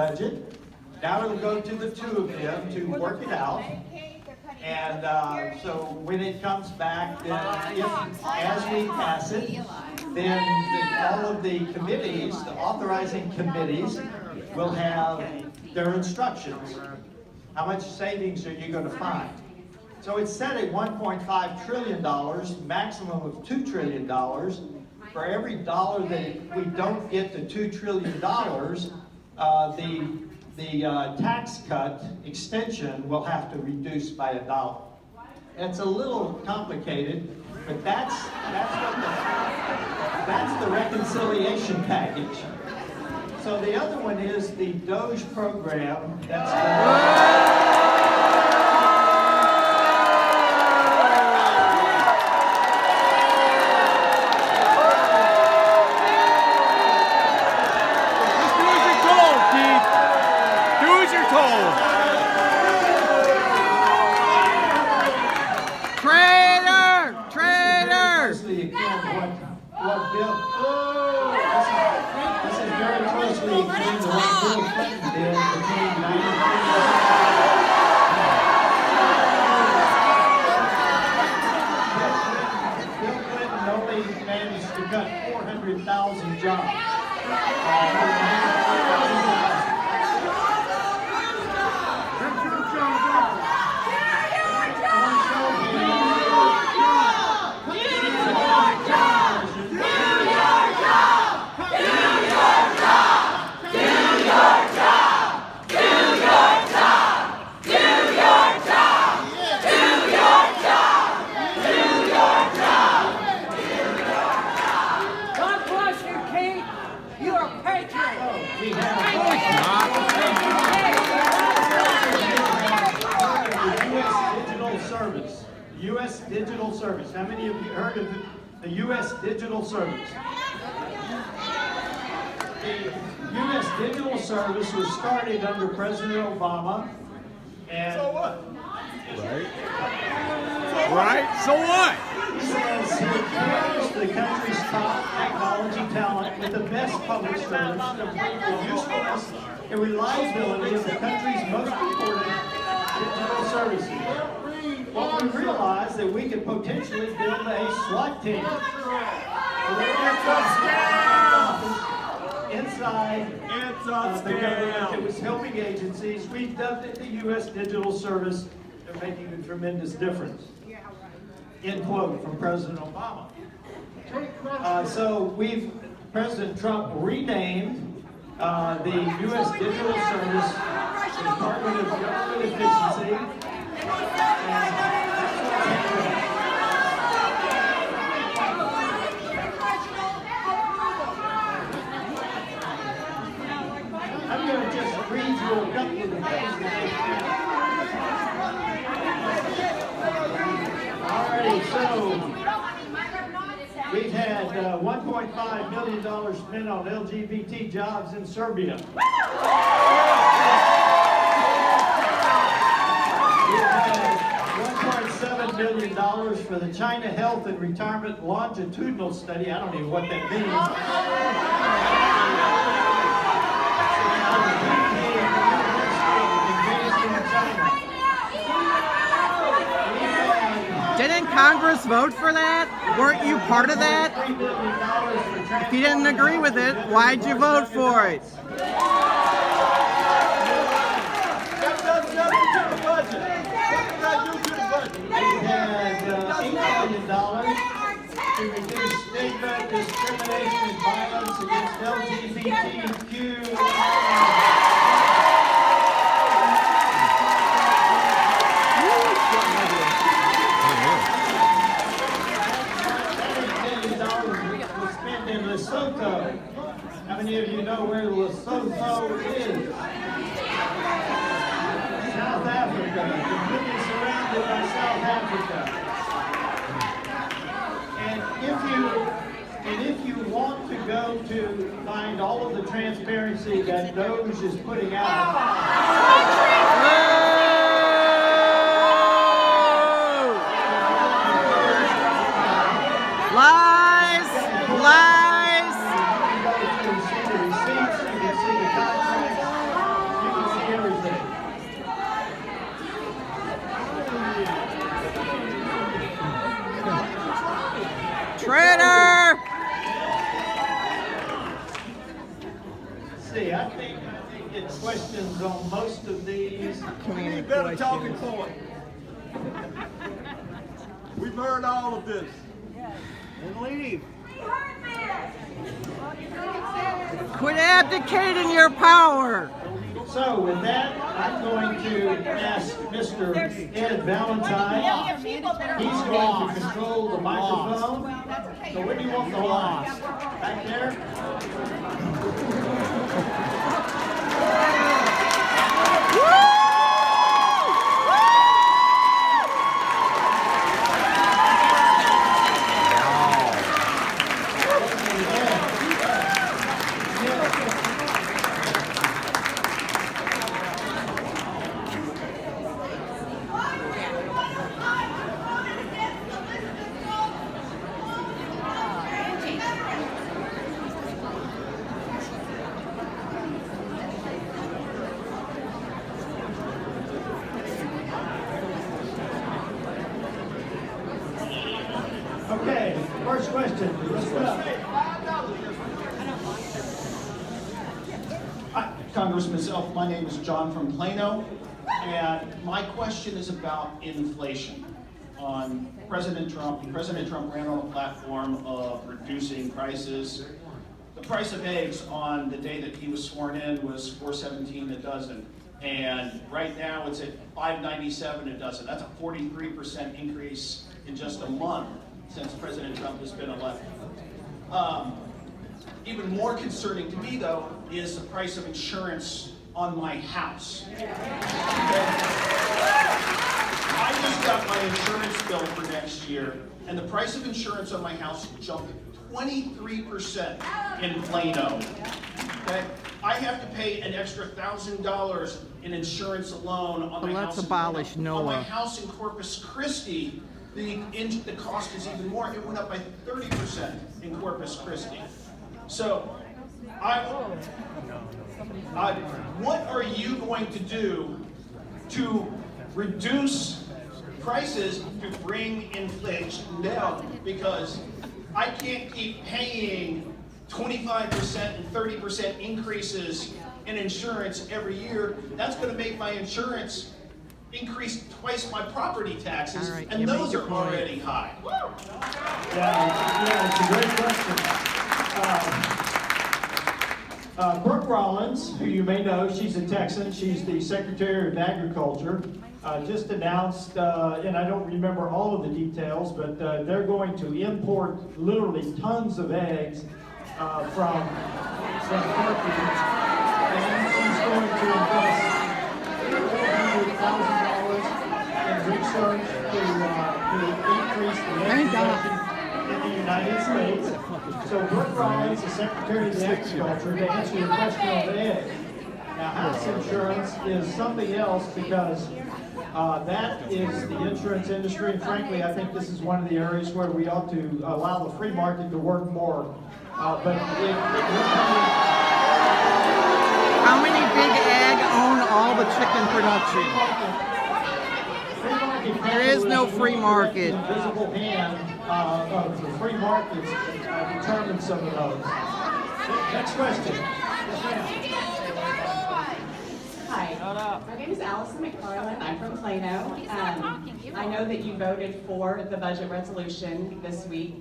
budget. Now it'll go to the two of them to work it out. And so when it comes back, then as we pass it, then all of the committees, the authorizing committees, will have their instructions. How much savings are you going to find? So it's set at $1.5 trillion, maximum of $2 trillion. For every dollar that we don't get to $2 trillion, the tax cut extension will have to reduce by $1. It's a little complicated, but that's the reconciliation package. So the other one is the Doge program. That's This is very closely akin to what Bill Clinton did between 1994. Bill Clinton only managed to cut 400,000 jobs. U.S. Digital Service. How many of you heard of the U.S. Digital Service? The U.S. Digital Service was started under President Obama. And so what? Right? So what? He says he pairs the country's top technology talent with the best public service to complete the usefulness and reliability of the country's most important digital services. Well, we realized that we could potentially build a SWAT team inside the government that was helping agencies. We dubbed it the U.S. Digital Service. They're making a tremendous difference. End quote from President Obama. So President Trump renamed the U.S. Digital Service Department of Government Efficiency. I'm going to just read you a couple of the things that they found. Alrighty, so we've had $1.5 million spent on LGBT jobs in Serbia. $1.7 million for the China Health and Retirement Longitudinal Study. I don't even know what that means. Didn't Congress vote for that? Weren't you part of that? If you didn't agree with it, why'd you vote for it? We had $8 million to reduce stigma, discrimination, and violence against LGBTQ. was spent in Lesotho. How many of you know where Lesotho is? South Africa, completely surrounded by South Africa. And if you want to go to find all of the transparency that Doge is putting out, lies! Lies! you can see the receipts, you can see the contracts. see, I think it's questions on most of these. We need better talking point. We've heard all of this. And leave. Quit abdicating your power. So with that, I'm going to ask Mr. Ed Valentine. He's going to control the microphone. So where do you want the lines? Back there? Okay, first question. Let's go. Hi, Congressman Self. My name is John from Plano, and my question is about inflation. On President Trump ran on a platform of reducing prices. The price of eggs on the day that he was sworn in was $4.17 a dozen, and right now it's at $5.97 a dozen. That's a 43% increase in just a month since President Trump has been elected. Even more concerning to me, though, is the price of insurance on my house. I just got my insurance bill for next year, and the price of insurance on my house jumped 23% in Plano. Okay? I have to pay an extra $1,000 in insurance alone on my house. Let's abolish On my NOAA. house in Corpus Christi, the cost is even more. It went up by 30% in Corpus Christi. So, what are you going to do to reduce prices to bring inflation down? Because I can't keep paying 25% and 30% increases in insurance every year. That's going to make my insurance increase twice my property taxes, All right, and you made those your are point. already high. Yeah, it's a great question. Brooke Rollins, who you may know, she's a Texan. She's the Secretary of Agriculture. Just announced, and I don't remember all of the details, but they're going to import literally tons of eggs from Turkey, and she's going to invest $400,000 in research to increase the egg production in the United States. So Brooke Rollins, the Secretary of Agriculture, to answer your question on the eggs. Now, house insurance is something else because that is the insurance industry, and frankly, I think this is one of the areas where we ought to allow the free market to work more. But How many big ag own all the chicken production? There is no free market. The invisible hand of the free markets determines some of those. Next question. Hi, my name is Allison McFarland. I'm from Plano. I know that you voted for the budget resolution this week,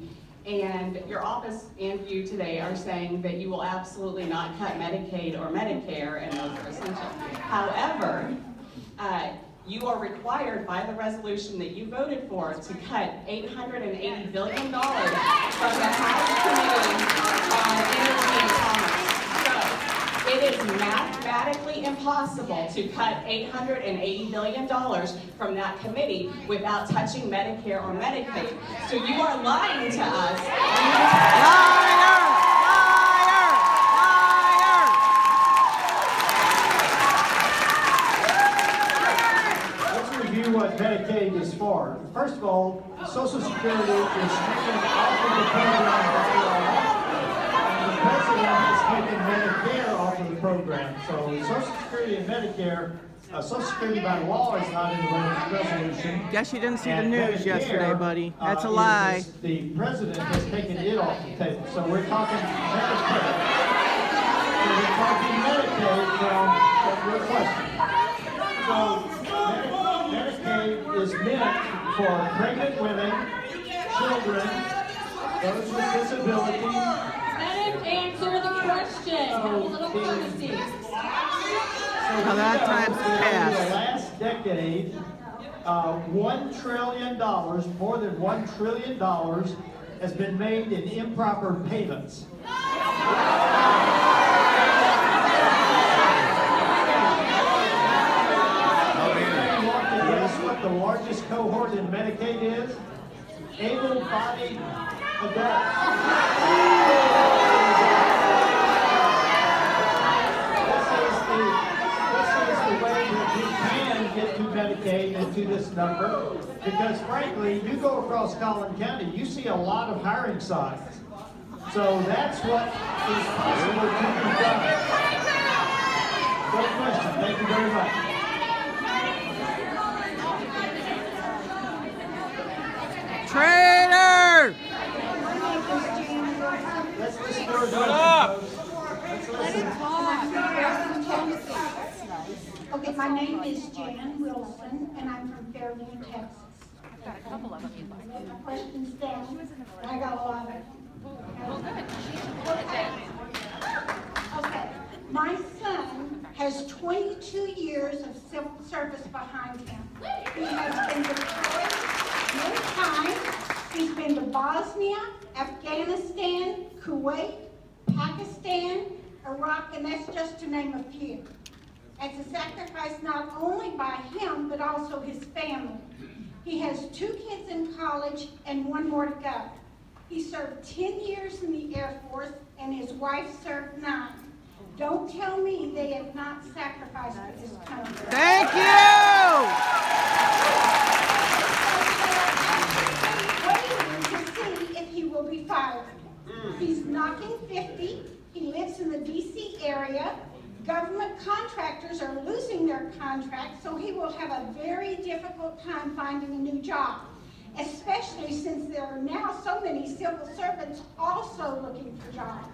and your office and you today are saying that you will absolutely not cut Medicaid or Medicare, and those are essential. However, you are required by the resolution that you voted for to cut $880 billion from the House Committee on Energy and Commerce. So, it is mathematically impossible to cut $880 billion from that committee without touching Medicare or Medicaid. So you are lying to us. Let's review what Medicaid is for. First of all, Social Security is taken off of the program by law, and the president is taking Medicare off of the program. So Social Security and Medicare, Social Security by law is not in the resolution. Guess you didn't see the And news Medicare, yesterday, buddy. That's a is lie. the president has taken it off the table. So we're talking Medicare. So we're talking for pregnant women, children, those with disabilities. Let him answer the question. Have a little courtesy. Now that time's In the passed. last decade, $1 trillion, more than $1 trillion, has been made in improper payments. Anyone want to guess what the largest cohort in Medicaid is? Able-bodied adults. This is the way that we can get to Medicaid and to this number, because frankly, you go across Collin County, you see a lot of hiring signs. So that's what is possible to be done. Great question. Thank you very much. Traitor! Let's listen to our Okay, my name is Jan Wilson, and I'm from Fairview, Texas. I've got a couple of them you'd like. My question's down. I got a lot of them. Okay, my son has 22 years of civil service behind him. He has been deployed many times. He's been to Bosnia, Afghanistan, Kuwait, Pakistan, Iraq, and that's just to name a few. It's a sacrifice not only by him, but also his family. He has 2 kids in college and 1 more to go. He served 10 years in the Air Force, and his wife served 9. Don't tell me they have not sacrificed for this country. Thank you! Waiting to see if he will be fired. He's knocking 50. He lives in the D.C. area. Government contractors are losing their contracts, so he will have a very difficult time finding a new job, especially since there are now so many civil servants also looking for jobs.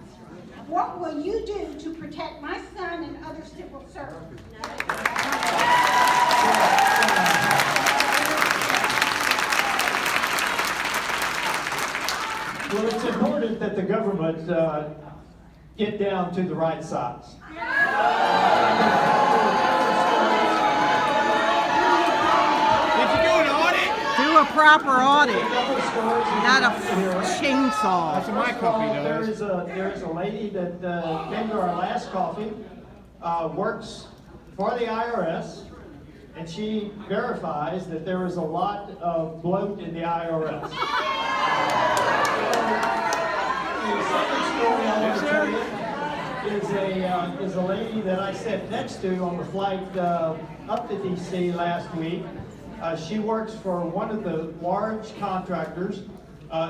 What will you do to protect my son and other civil servants? Well, it's important that the government get down to the right size. Did you do an audit? Do a proper audit, Couple stories you not a have to hear. chainsaw. That's what my company There does. is a lady that came to our last coffee, works for the IRS, and she verifies that there is a lot of bloat in the IRS. The second story I want to tell you is a lady that I sat next to on the flight up to DC last week. She works for one of the large contractors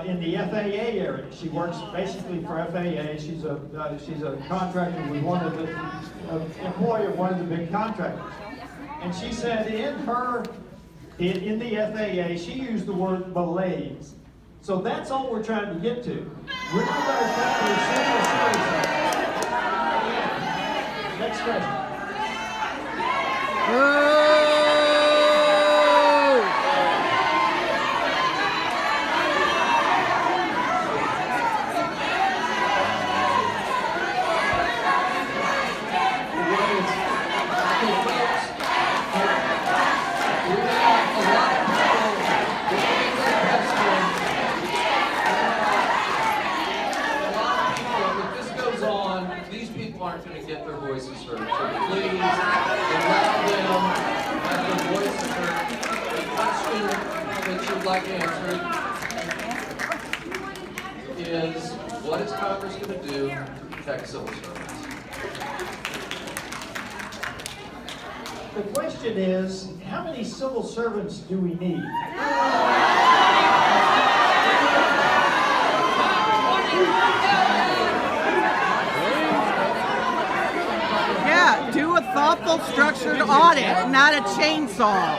in the FAA area. She works basically for FAA. She's a contractor with one of the employee of one of the big contractors. And she said in the FAA, she used the word malaise. So that's all we're trying to get to. We're not going to cut to civil service. Next question. Boo! If this goes on, these people aren't going to get their voices heard. So please allow them to have their voices heard. The question that you'd like answered is, what is Congress going to do to protect civil servants? The question is, how many civil servants do we need? Yeah, do a thoughtful, structured audit, not a chainsaw.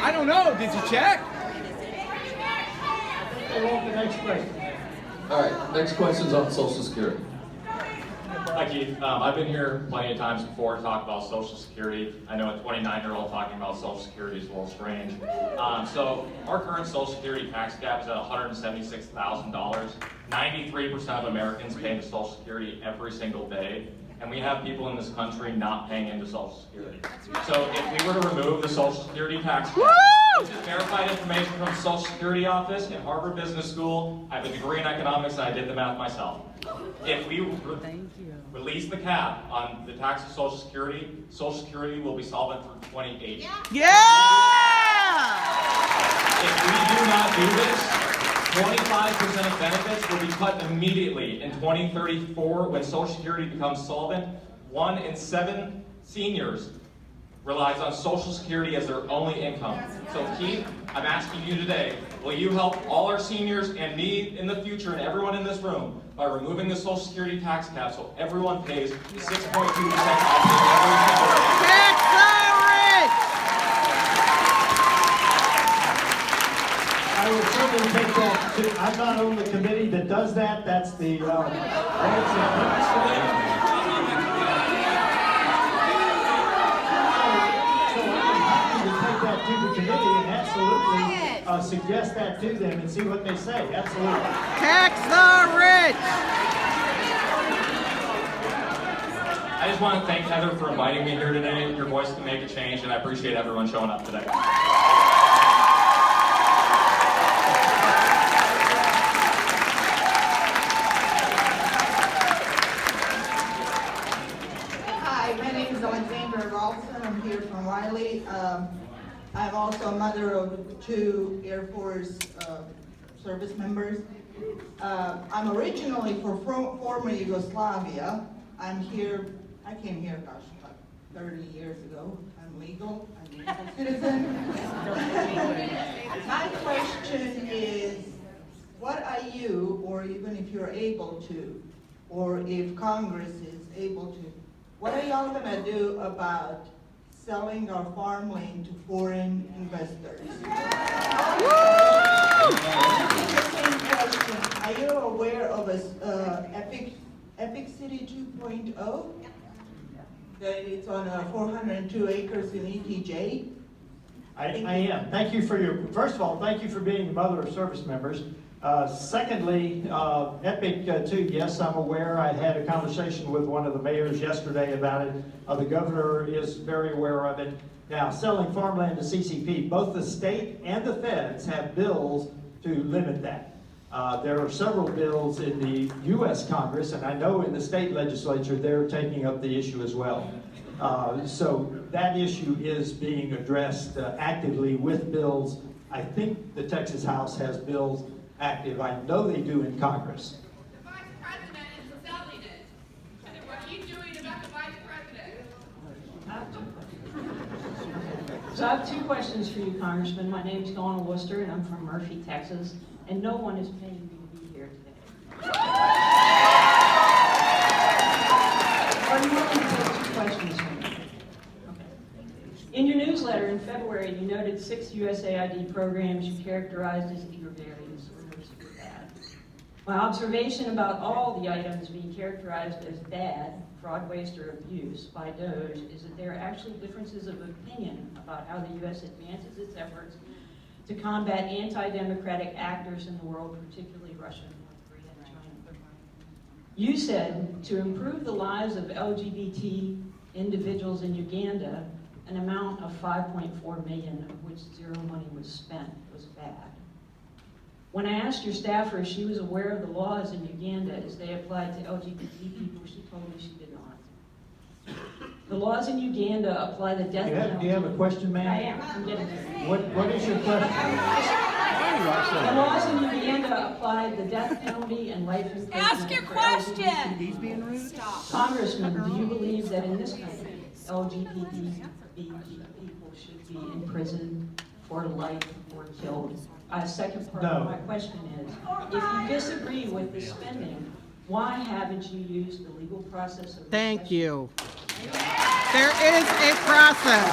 I don't know. Did you check? They want the next question. All right, next question's on Social Security. Hi Keith, I've been here plenty of times before to talk about Social Security. I know a 29-year-old talking about Social Security is a little strange. So our current Social Security tax cap is at $176,000. 93% of Americans pay into Social Security every single day. And we have people in this country not paying into Social Security. So if we were to remove the Social Security tax cap, this is verified information from the Social Security office in Harvard Business School. I have a degree in economics and I did the math myself. If we release the cap on the tax of Social Security will be solvent through 2080. Yeah! If we do not do this, 25% of benefits will be cut immediately in 2034 when Social Security becomes solvent. 1 in 7 seniors relies on Social Security as their only income. So Keith, I'm asking you today, will you help all our seniors and me in the future and everyone in this room by removing the Social Security tax cap so everyone pays 6.2% off every single day? Tax I will certainly take that to, I'm not on the committee that does that, that's the, to the committee and absolutely suggest that to them and see what they say. Absolutely. Tax the rich! I just want to thank Heather for inviting me here today. Your voice can make a change, and I appreciate everyone showing up today. Hi, my name is Alexandra Ralston. I'm here from Wylie. I'm also a mother of 2 Air Force service members. I'm originally from former Yugoslavia. I came here, gosh, like 30 years ago. I'm legal, I'm a legal citizen. My question is, what are you, or even if you're able to, or if Congress is able to, what are y'all gonna do about selling our farmland to foreign investors? Are you aware of Epic City 2.0? That it's on 402 acres in ETJ? I am. Thank you for first of all, thank you for being the mother of service members. Secondly, Epic 2, yes, I'm aware. I had a conversation with one of the mayors yesterday about it. The governor is very aware of it. Now, selling farmland to CCP, both the state and the feds have bills to limit that. There are several bills in the U.S. Congress, and I know in the state legislature they're taking up the issue as well. So that issue is being addressed actively with bills. I think the Texas House has bills active. I know they do in Congress. The Vice President is selling it. And what are you doing about the Vice President? So I have 2 questions for you, Congressman. My name's Donna Worcester, and I'm from Murphy, Texas, and no one is paying me to be here today. Are you willing to take 2 questions from me? Okay. In your newsletter in February, you noted 6 USAID programs you characterized as either various or mostly bad. My observation about all the items being characterized as bad, fraud, waste, or abuse by DOGE is that there are actually differences of opinion about how the U.S. advances its efforts to combat anti-democratic actors in the world, particularly Russia, North Korea, and China. You said to improve the lives of LGBT individuals in Uganda, an amount of $5.4 million, of which 0 money was spent, was bad. When I asked your staffer if she was aware of the laws in Uganda as they applied to LGBT people, she told me she did not. The laws in Uganda apply the death penalty. Do you have a question, ma'am? I am. I'm getting there. What is your question? The laws in Uganda apply the death penalty and life imprisonment. Ask your question! He's being rude. Stop. Congressman, do you believe that in this country, LGBT people should be imprisoned for life or killed? Second part of my question is, if you disagree with the spending, why haven't you used the legal process of Thank you. There is a process.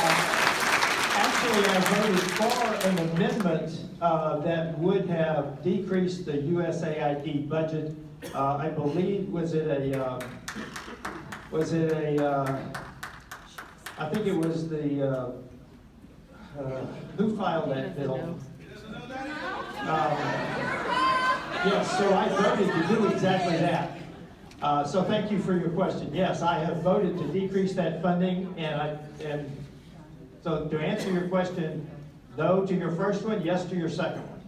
Actually, I voted for an amendment that would have decreased the USAID budget. I believe, was it a Was it I think it was the, who filed that bill? Yes, so I voted to do exactly that. So thank you for your question. Yes, I have voted to decrease that funding, and so to answer your question, no to your first one, yes to your second one.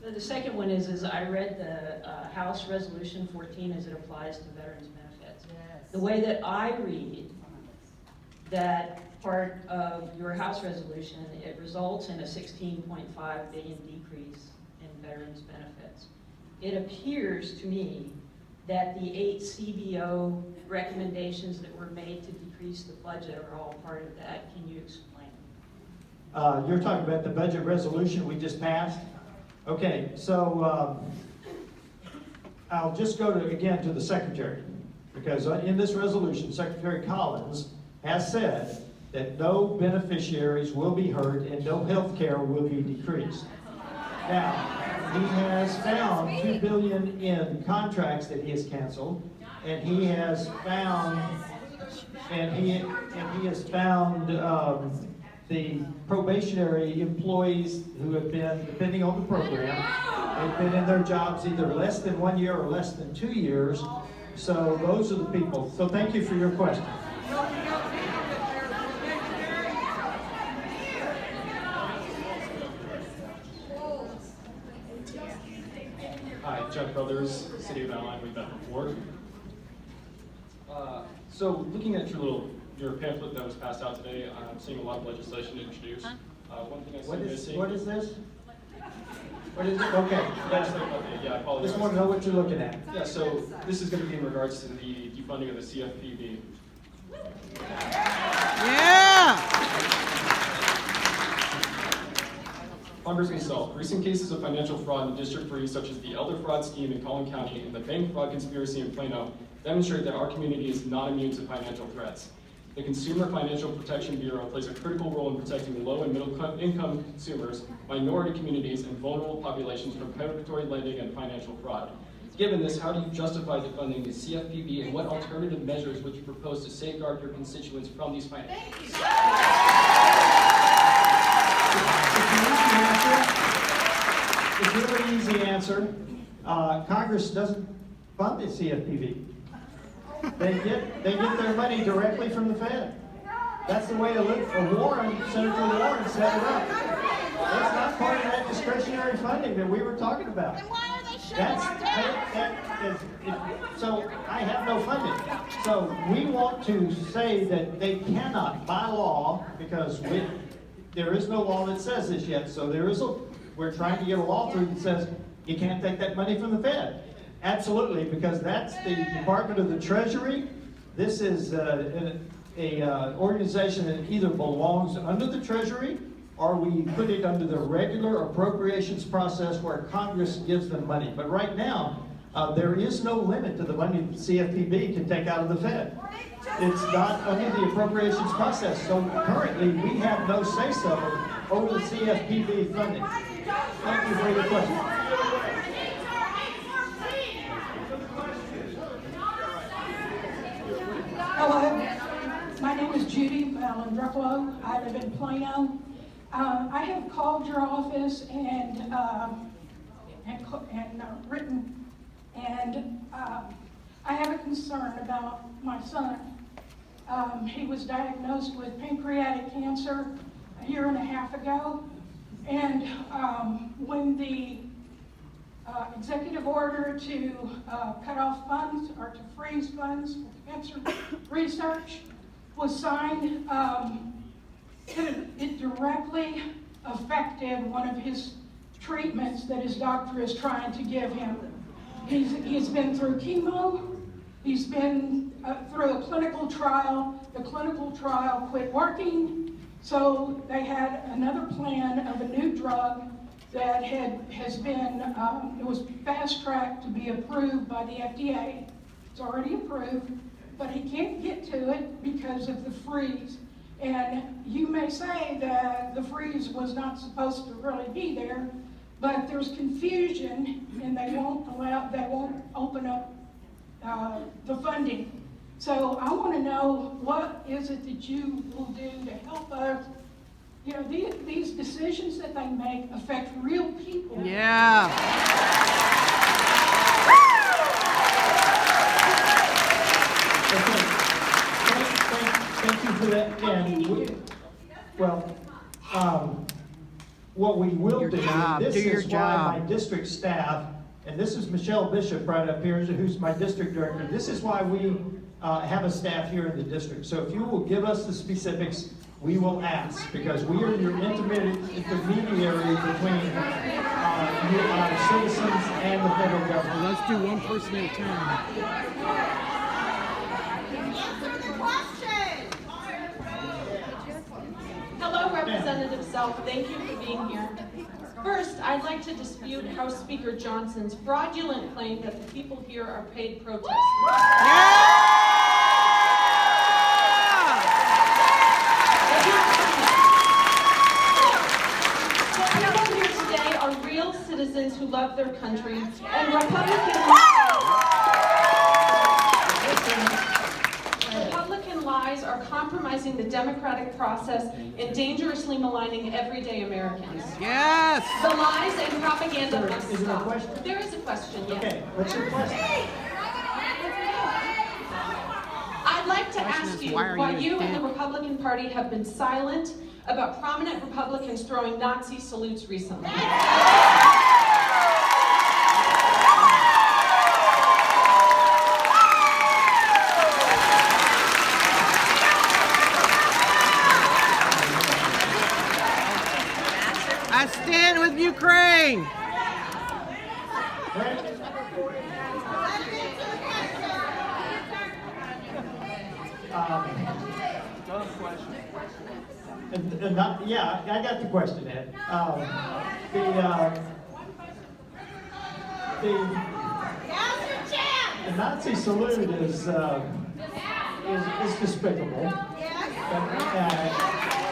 So the second one is I read the House Resolution 14 as it applies to veterans benefits. Yes. The way that I read that part of your House resolution, it results in a $16.5 billion decrease in veterans benefits. It appears to me that the 8 CBO recommendations that were made to decrease the budget are all part of that. Can you explain? You're talking about the budget resolution we just passed? Okay, so I'll just go again to the Secretary, because in this resolution, Secretary Collins has said that no beneficiaries will be hurt and no health care will be decreased. Now, he has found $2 billion in contracts that he has canceled, and he has found, the probationary employees who have been, depending on the program, they've been in their jobs either less than 1 year or less than 2 years. So those are the people. So thank you for your question. Hi, Chuck Brothers, City of Allen. We've met before. So looking at your pamphlet that was passed out today, I'm seeing a lot of legislation introduced. One thing I see missing. What is this? What is it? Okay. Yeah, I apologize. Just want to know what you're looking at. Yeah, so this is going to be in regards to the defunding of the CFPB. Yeah! Congressman Self, recent cases of financial fraud in District 3, such as the elder fraud scheme in Collin County and the bank fraud conspiracy in Plano, demonstrate that our community is not immune to financial threats. The Consumer Financial Protection Bureau plays a critical role in protecting low and middle income consumers, minority communities, and vulnerable populations from predatory lending and financial fraud. Given this, how do you justify defunding the CFPB, and what alternative measures would you propose to safeguard your constituents from these financial threats? It's a really easy answer. Congress doesn't fund the CFPB. They get their money directly from the Fed. That's the way Senator Warren set it up. That's not part of that discretionary funding that we were talking about. Then why are they shutting So I have no funding. So we want to say that they cannot, by law, because there is no law that says this yet. So we're trying to get a law through that says you can't take that money from the Fed. Absolutely, because that's the Department of the Treasury. This is an organization that either belongs under the Treasury or we put it under the regular appropriations process where Congress gives them money. But right now, there is no limit to the money the CFPB can take out of the Fed. It's not under the appropriations process. So currently, we have no say-so over the CFPB funding. Thank you for your question. Hello, my name is Judy Malandruclo. I live in Plano. I have called your office and written, and I have a concern about my son. He was diagnosed with pancreatic cancer a year and a half ago, and when the executive order to cut off funds or to freeze funds for cancer research was signed, it directly affected one of his treatments that his doctor is trying to give him. He's been through chemo, he's been through a clinical trial. The clinical trial quit working, so they had another plan of a new drug that has been, it was fast-tracked to be approved by the FDA. It's already approved, but he can't get to it because of the freeze. And you may say that the freeze was not supposed to really be there, but there's confusion, and they won't open up the funding. So I want to know, what is it that you will do to help us? You know, these decisions that they make affect real people. Yeah. Thank you for that, Ken. What we will do, this is why my district staff, and this is Michelle Bishop right up here, who's my district director. This is why we have a staff here in the district. So if you will give us the specifics, we will ask, because we are your intermediary between citizens and the federal government. Well, let's do one person at a time. Hello, Representative Self. Thank you for being here. First, I'd like to dispute House Speaker Johnson's fraudulent claim that the people here are paid protesters. The people here today are real citizens who love their country, and Republican lies are compromising the democratic process and dangerously maligning everyday Americans. Yes! The lies and propaganda must Is there a stop. question? There is a question, yes. Okay, what's your question? I'd like to Question ask is, you why are why you you and the dead? Republican Party have been silent about prominent Republicans throwing Nazi salutes recently. I stand with Ukraine. Yeah, I got the question, Ed. The Nazi salute is despicable.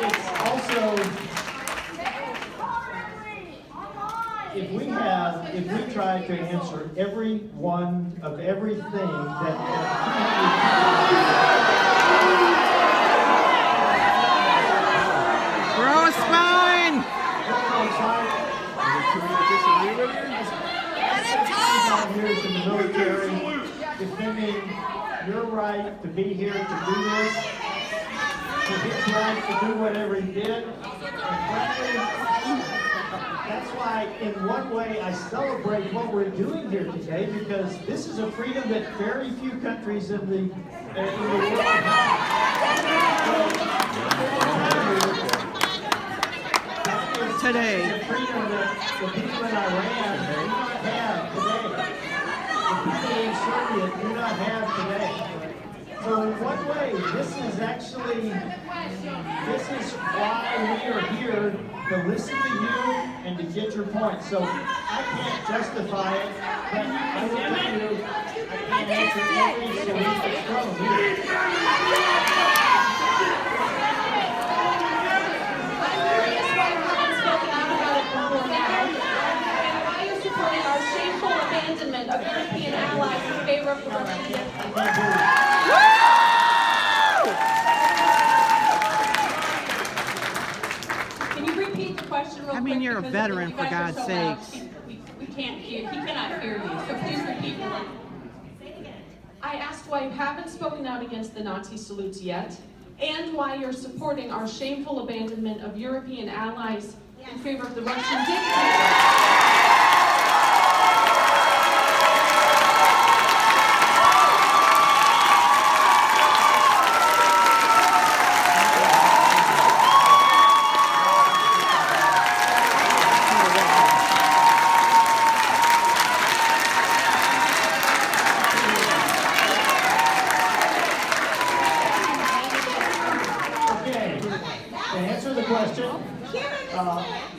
It's also, if we try to answer every one of everything that Grow a spine! Years in the military, defending your right to be here to do this, for his right to do whatever he did. And frankly, that's why, in one way, I celebrate what we're doing here today, because this is a freedom that very few countries in the world have. Today. The freedom that the people in Iran do not have today. The people in Serbia do not have today. So in one way, this is why we are here, to listen to you and to get your point. So I can't justify it, but I will tell you, I can't answer every solution that's from you. Abandonment of European allies in favor of the Russian. Can you repeat the question real quick? I mean, you're a Because veteran, you for guys are God's so loud, sakes. We can't hear. He cannot hear you. So please repeat. I asked why you haven't spoken out against the Nazi salutes yet, and why you're supporting our shameful abandonment of European allies in favor of the Russian dictator.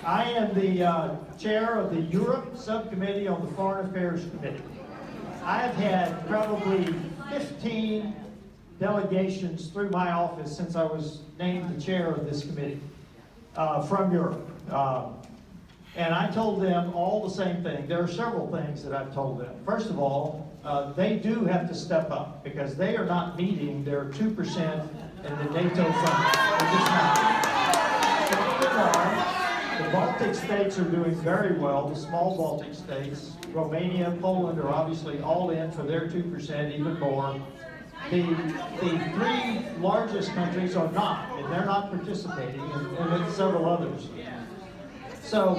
I am the chair of the Europe Subcommittee on the Foreign Affairs Committee. I have had probably 15 delegations through my office since I was named the chair of this committee from Europe. And I told them all the same thing. There are several things that I've told them. First of all, they do have to step up because they are not meeting their 2% in the NATO fund. They're just not. The Baltic states are doing very well, the small Baltic states. Romania, Poland are obviously all in for their 2%, even more. The three largest countries are not, and they're not participating, and then several others. So,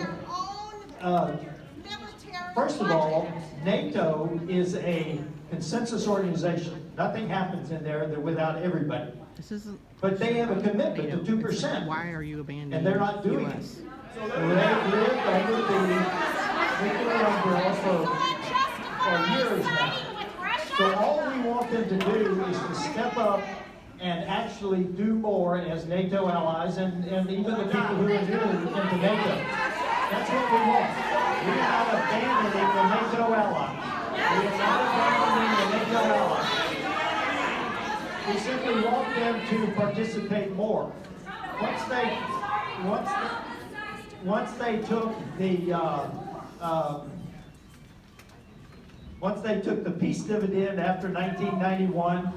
first of all, NATO is a consensus organization. Nothing happens in there without everybody. But they have a commitment to 2%. Why are you abandoning and they're not doing it. US? They lived under the nuclear umbrella for years now. So all we want them to do is to step up and actually do more as NATO allies and even the people who are new into NATO. That's what we want. We are not abandoning the NATO allies. We are not abandoning the NATO allies. We simply want them to participate more. Once they took the peace dividend after 1991,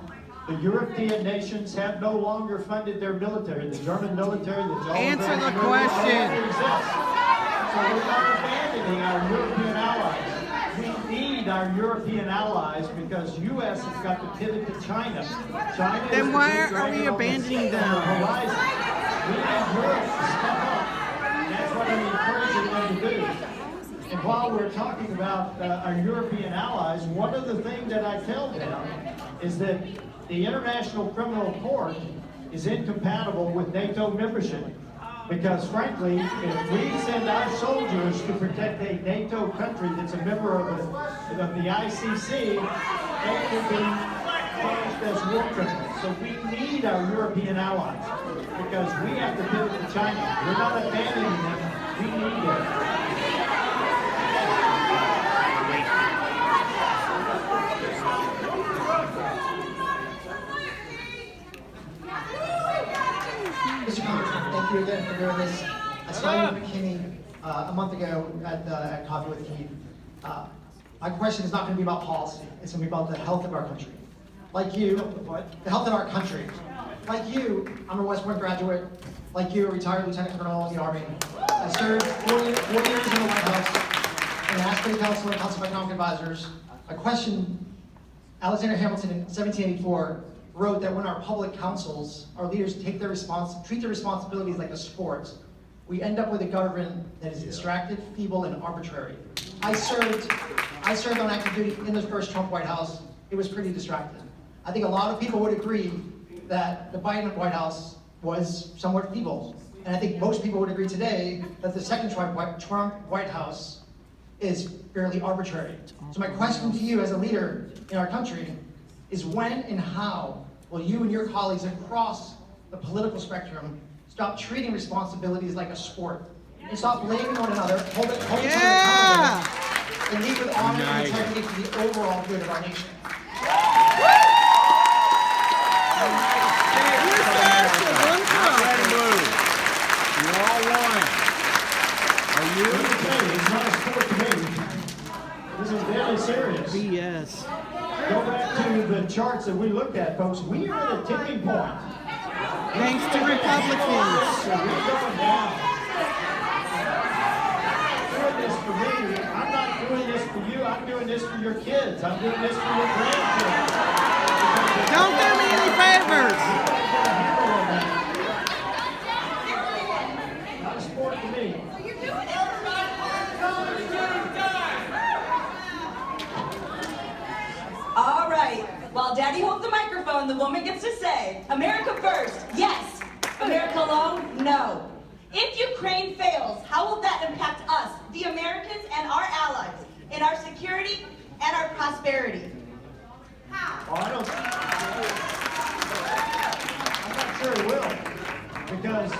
the European nations have no longer funded their military. The German military, the German Answer the question. So we're not abandoning our European allies. We need our European allies because U.S. has got to pivot to China. Then why are we abandoning them? We need Europe to step up. That's what I'm encouraging them to do. And while we're talking about our European allies, one of the things that I tell them is that the International Criminal Court is incompatible with NATO membership. Because frankly, if we send our soldiers to protect a NATO country that's a member of the ICC, they will be punished as war criminals. So we need our European allies because we have to pivot to China. We're not abandoning them. We need them. Mr. Congressman, thank you again for doing this. I saw you in bikini a month ago at Coffee with Keith. My question is not going to be about policy. It's going to be about the health of our country. Like you, the health of our country. Like you, I'm a West Point graduate. Like you, a retired lieutenant colonel in the Army. I served 4 years in the White House, in the National Council and Council of Economic Advisors. My question, Alexander Hamilton in 1784 wrote that when our public councils, our leaders treat their responsibilities like a sport, we end up with a government that is distracted, feeble, and arbitrary. I served on active duty in the first Trump White House. It was pretty distracted. I think a lot of people would agree that the Biden White House was somewhat feeble. And I think most people would agree today that the second Trump White House is fairly arbitrary. So my question to you as a leader in our country is when and how will you and your colleagues across the political spectrum stop treating responsibilities like a sport and stop blaming one another, hold each other accountable, and lead with honor and integrity for the overall good of our nation? You're all one. Are you? It's not a sport to me. This is very serious. BS. Go back to the charts that we looked at, folks. We are at a tipping point. Thanks to Republicans. So we're going down. Doing this for me. I'm not doing this for you. I'm doing this for your kids. I'm doing this for your grandkids. Don't do me any favors. Not a sport to me. All right, while Daddy holds the microphone, the woman gets to say, America first, yes. America alone, no. If Ukraine fails, how will that impact us, the Americans and our allies, in our security and our prosperity? How? Well, I'm not sure it will, because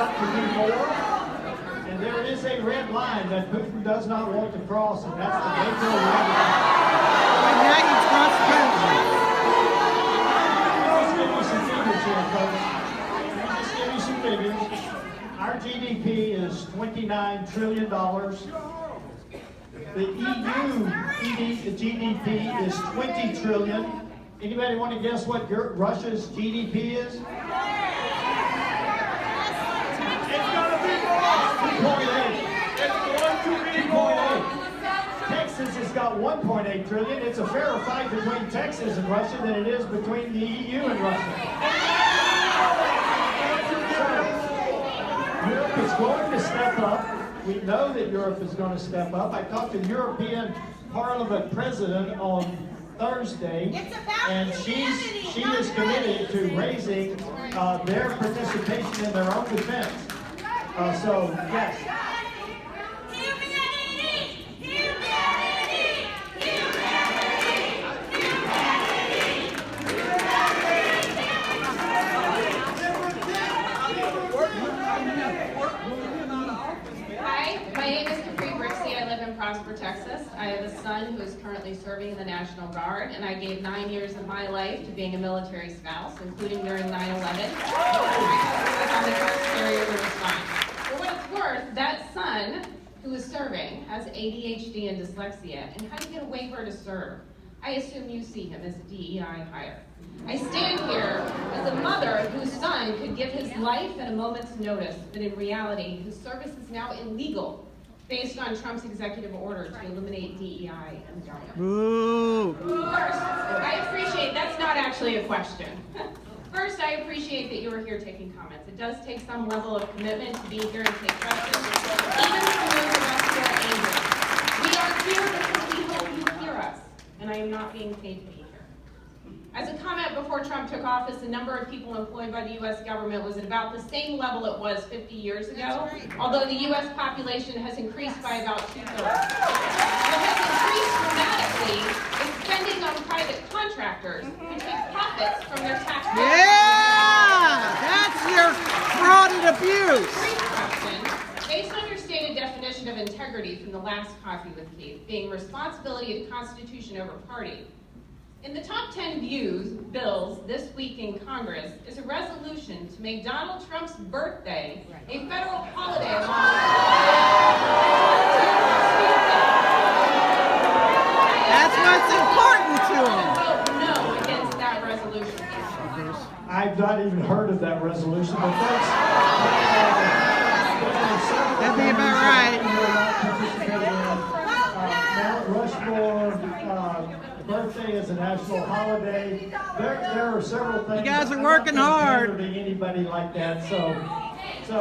to do more, and there is a red line that Putin does not want to cross, and that's the NATO red line. United States Constitution. Our GDP is $29 trillion. The EU GDP is 20 trillion. Anybody want to guess what Russia's GDP is? It's gonna be more. 2.8. It's going to be more. 2.8. Texas has got 1.8 trillion. It's a fairer fight between Texas and Russia than it is between the EU and Russia. Europe is going to step up. We know that Europe is going to step up. I talked to the European Parliament President on Thursday, and she is committed to raising their participation in their own defense. So, yes. My name is I live in Prosper, Texas. I have a son who is currently serving in the National Guard, and I gave 9 years of my life to being a military spouse, including during 9/11. I was on the first carrier to respond. For what it's worth, that son who is serving has ADHD and dyslexia, and how do you get a waiver to serve? I assume you see him as a DEI hire. I stand here as a mother whose son could give his life at a moment's notice, but in reality, his service is now illegal based on Trump's executive order to eliminate DEI in the government. Ooh. First, I appreciate, that's not actually a question. First, I appreciate that you are here taking comments. It does take some level of commitment to be here and take questions, even from those of us who are angry. We are here because we hope you hear us, and I am not being paid to be here. As a comment before Trump took office, the number of people employed by the U.S. government was at about the same level it was 50 years ago, although the U.S. population has increased by about 2/3. What has increased dramatically is spending on private contractors who take profits from their tax dollars. Yeah! That's your fraud and abuse! Based on your stated definition of integrity from the last Coffee with Keith, being responsibility of Constitution over party, in the top 10 bills this week in Congress is a resolution to make Donald Trump's birthday a federal holiday along That's what's important to him. Vote no against that resolution. I've not even heard of that resolution, but that's... That'd be about right. Mount Rushmore, birthday is a national holiday. There are several things. You guys are working hard. I'm not going to anybody like that, so no.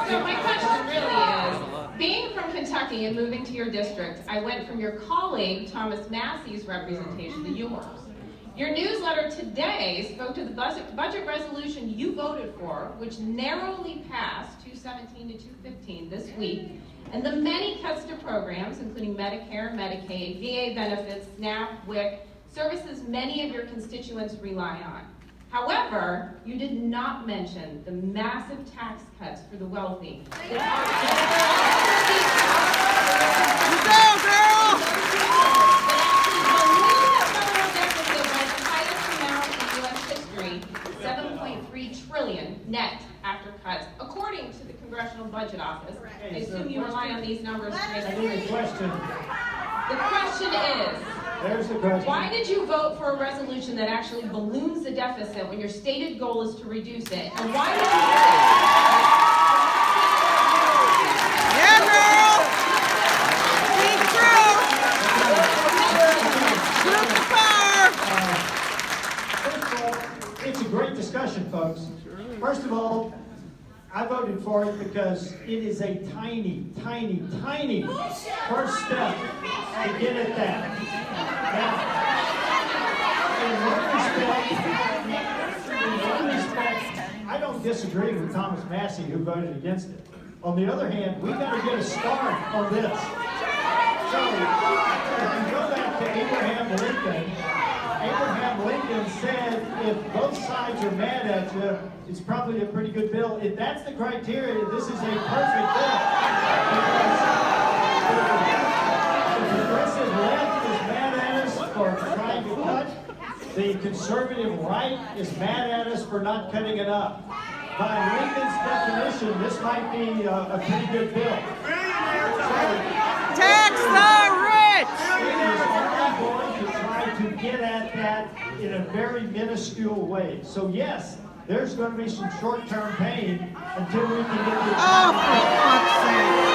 So my question really is, being from Kentucky and moving to your district, I went from your colleague Thomas Massey's representation to yours. Your newsletter today spoke to the budget resolution you voted for, which narrowly passed 217 to 215 this week, and the many cuts to programs, including Medicare, Medicaid, VA benefits, SNAP, WIC, services many of your constituents rely on. However, you did not mention the massive tax cuts for the wealthy. $7.3 trillion net after cuts, according to the Congressional Budget Office. I assume you rely on these numbers to make The question. The question is, There's the question. why did you vote for a resolution that actually balloons the deficit when your stated goal is to reduce it? And why did Yeah, girl! Speak true! Shoot the fire! First of all, it's a great discussion, folks. First of all, I voted for it because it is a tiny, tiny, tiny first step to get at that. Now, in one respect, I don't disagree with Thomas Massey, who voted against it. On the other hand, we got to get a start on this. So, if you go back to Abraham Lincoln said, if both sides are mad at you, it's probably a pretty good bill. If that's the criteria, this is a perfect bill. The progressive left is mad at us for trying to cut. The conservative right is mad at us for not cutting enough. by Lincoln's definition, this might be a pretty good bill. Tax the rich! It is only going to try to get at that in a very minuscule way. So yes, there's going to be some short-term pain until we can get the... Oh, for fuck's sake.